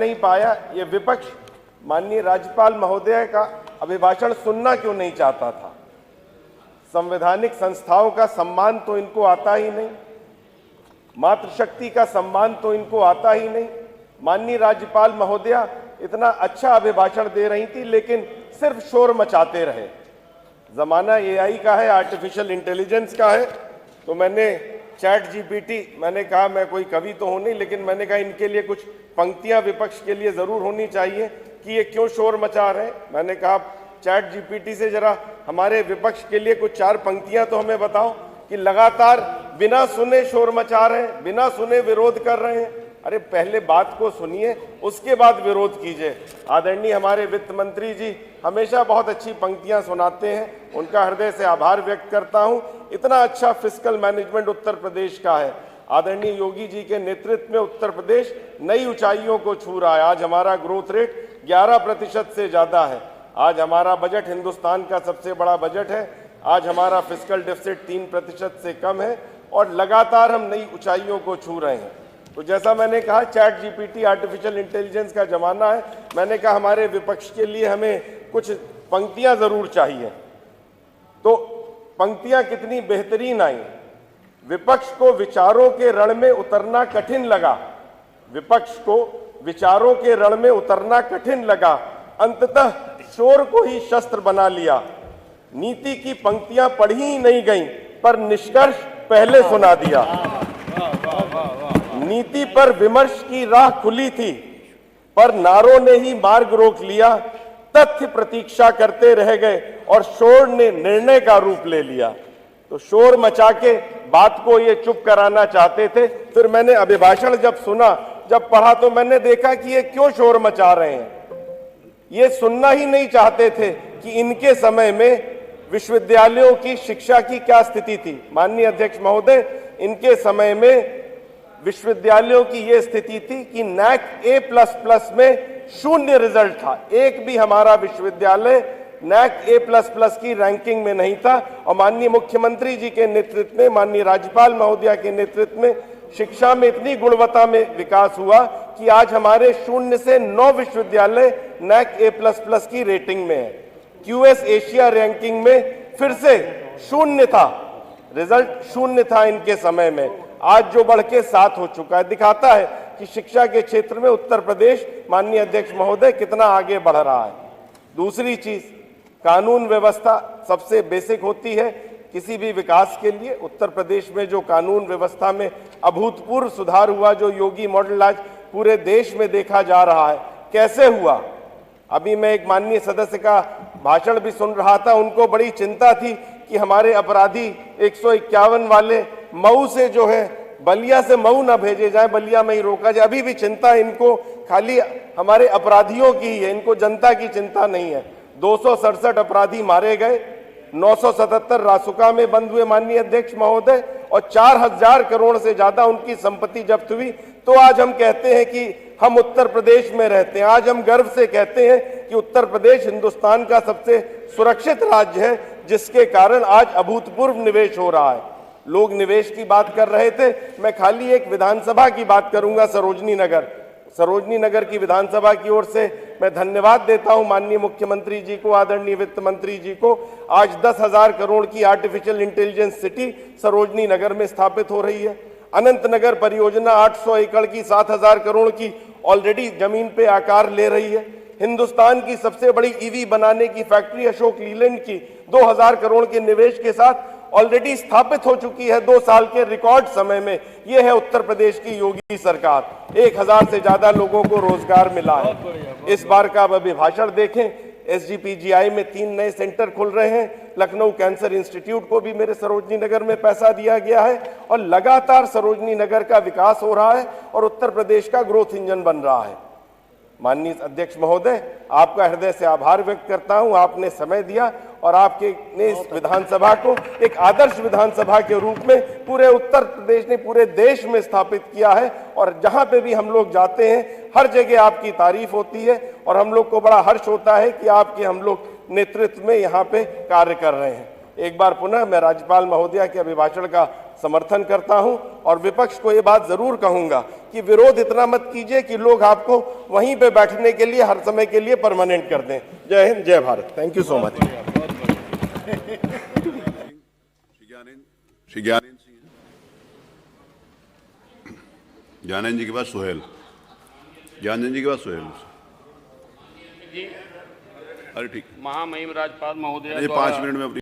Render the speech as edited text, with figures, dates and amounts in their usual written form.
नहीं पाया, ये विपक्ष माननीय राज्यपाल महोदय का अभिभाषण सुनना क्यों नहीं चाहता था। संवैधानिक संस्थाओं का सम्मान तो इनको आता ही नहीं, मातृशक्ति का सम्मान तो इनको आता ही नहीं। माननीय राज्यपाल महोदया इतना अच्छा अभिभाषण दे रही थी, लेकिन सिर्फ शोर मचाते रहे। जमाना एआई का है, आर्टिफिशियल इंटेलिजेंस का है, तो मैंने चैट जीपीटी, मैंने कहा मैं कोई कवि तो हूं नहीं, लेकिन मैंने कहा इनके लिए कुछ पंक्तियां विपक्ष के लिए जरूर होनी चाहिए कि ये क्यों शोर मचा रहे हैं। मैंने कहा चैट जीपीटी से जरा हमारे विपक्ष के लिए कुछ 4 पंक्तियां तो हमें बताओ कि लगातार बिना सुने शोर मचा रहे हैं, बिना सुने विरोध कर रहे हैं। अरे पहले बात को सुनिए, उसके बाद विरोध कीजिए। आदरणीय हमारे वित्त मंत्री जी हमेशा बहुत अच्छी पंक्तियां सुनाते हैं, उनका हृदय से आभार व्यक्त करता हूं। इतना अच्छा फिस्कल मैनेजमेंट उत्तर प्रदेश का है। आदरणीय योगी जी के नेतृत्व में उत्तर प्रदेश नई ऊंचाइयों को छू रहा है। आज हमारा ग्रोथ रेट 11% से ज्यादा है। आज हमारा बजट हिंदुस्तान का सबसे बड़ा बजट है। आज हमारा फिस्कल डेफिसिट 3% से कम है और लगातार हम नई ऊंचाइयों को छू रहे हैं। तो जैसा मैंने कहा चैट जीपीटी, आर्टिफिशियल इंटेलिजेंस का जमाना है। मैंने कहा हमारे विपक्ष के लिए हमें कुछ पंक्तियां जरूर चाहिए। तो पंक्तियां कितनी बेहतरीन आई। विपक्ष को विचारों के रण में उतरना कठिन लगा, विपक्ष को विचारों के रण में उतरना कठिन लगा, अंततः शोर को ही शस्त्र बना लिया। नीति की पंक्तियां पढ़ी ही नहीं गईं, पर निष्कर्ष पहले सुना दिया। नीति पर विमर्श की राह खुली थी, पर नारों ने ही मार्ग रोक लिया। तथ्य प्रतीक्षा करते रह गए और शोर ने निर्णय का रूप ले लिया। तो शोर मचा के बात को ये चुप कराना चाहते थे। फिर मैंने अभिभाषण जब सुना, जब पढ़ा, तो मैंने देखा कि ये क्यों शोर मचा रहे हैं। ये सुनना ही नहीं चाहते थे कि इनके समय में विश्वविद्यालयों की शिक्षा की क्या स्थिति थी। माननीय अध्यक्ष महोदय, इनके समय में विश्वविद्यालयों की यह स्थिति थी कि नैक A++ में 0 रिजल्ट था। एक भी हमारा विश्वविद्यालय नैक A++ की रैंकिंग में नहीं था। और माननीय मुख्यमंत्री जी के नेतृत्व में, माननीय राज्यपाल महोदया के नेतृत्व में शिक्षा में इतनी गुणवत्ता में विकास हुआ कि आज हमारे 0 से 9 विश्वविद्यालय नैक A++ की रेटिंग में है। QS एशिया रैंकिंग में फिर से 0 था, रिजल्ट 0 था इनके समय में। आज जो बढ़ के 7 हो चुका है, दिखाता है कि शिक्षा के क्षेत्र में उत्तर प्रदेश, माननीय अध्यक्ष महोदय, कितना आगे बढ़ रहा है। दूसरी चीज, कानून व्यवस्था सबसे बेसिक होती है किसी भी विकास के लिए। उत्तर प्रदेश में जो कानून व्यवस्था में अभूतपूर्व सुधार हुआ, जो योगी मॉडल आज पूरे देश में देखा जा रहा है, कैसे हुआ। अभी मैं एक माननीय सदस्य का भाषण भी सुन रहा था, उनको बड़ी चिंता थी कि हमारे अपराधी 151 वाले मऊ से जो है बलिया से मऊ ना भेजे जाए, बलिया में ही रोका जाए। अभी भी चिंता इनको खाली हमारे अपराधियों की ही है, इनको जनता की चिंता नहीं है। 267 अपराधी मारे गए, 977 रासुका में बंद हुए माननीय अध्यक्ष महोदय, और 4000 करोड़ से ज्यादा उनकी संपत्ति जब्त हुई। तो आज हम कहते हैं कि हम उत्तर प्रदेश में रहते हैं। आज हम गर्व से कहते हैं कि उत्तर प्रदेश हिंदुस्तान का सबसे सुरक्षित राज्य है, जिसके कारण आज अभूतपूर्व निवेश हो रहा है। लोग निवेश की बात कर रहे थे, मैं खाली एक विधानसभा की बात करूंगा, सरोजनी नगर। सरोजनी नगर की विधानसभा की ओर से मैं धन्यवाद देता हूं माननीय मुख्यमंत्री जी को, आदरणीय वित्त मंत्री जी को। आज 10,000 करोड़ की artificial intelligence city Sarojini Nagar में स्थापित हो रही है। अनंत नगर परियोजना 800 एकड़ की 7,000 करोड़ की ऑलरेडी जमीन पे आकार ले रही है। हिंदुस्तान की सबसे बड़ी ईवी बनाने की फैक्ट्री अशोक लीलैंड की 2000 करोड़ के निवेश के साथ ऑलरेडी स्थापित हो चुकी है 2 साल के रिकॉर्ड समय में। यह है उत्तर प्रदेश की योगी सरकार। 1000 से ज्यादा लोगों को रोजगार मिला है। इस बार का अब अभिभाषण देखें, SGPGI में 3 नए सेंटर खुल रहे हैं। लखनऊ कैंसर इंस्टीट्यूट को भी मेरे सरोजनी नगर में पैसा दिया गया है और लगातार सरोजनी नगर का विकास हो रहा है और उत्तर प्रदेश का ग्रोथ इंजन बन रहा है। माननीय अध्यक्ष महोदय, आपका हृदय से आभार व्यक्त करता हूं। आपने समय दिया और आपके ने इस विधानसभा को एक आदर्श विधानसभा के रूप में पूरे उत्तर प्रदेश ने, पूरे देश में स्थापित किया है। और जहां पे भी हम लोग जाते हैं, हर जगह आपकी तारीफ होती है और हम लोग को बड़ा हर्ष होता है कि आपके हम लोग नेतृत्व में यहाँ पे कार्य कर रहे हैं। एक बार पुनः मैं राज्यपाल महोदया के अभिभाषण का समर्थन करता हूं और विपक्ष को ये बात जरूर कहूंगा कि विरोध इतना मत कीजिए कि लोग आपको वहीं पे बैठने के लिए हर समय के लिए परमानेंट कर दें। जय हिंद, जय Bharat. Thank you so much. Shri Gyanendra Singh, Gyanendra ji के बाद सोहेल, ज्ञानेंद्र जी के बाद सोहेल। जी, अरे ठीक, महामहिम राज्यपाल महोदय ये 5 मिनट में अपनी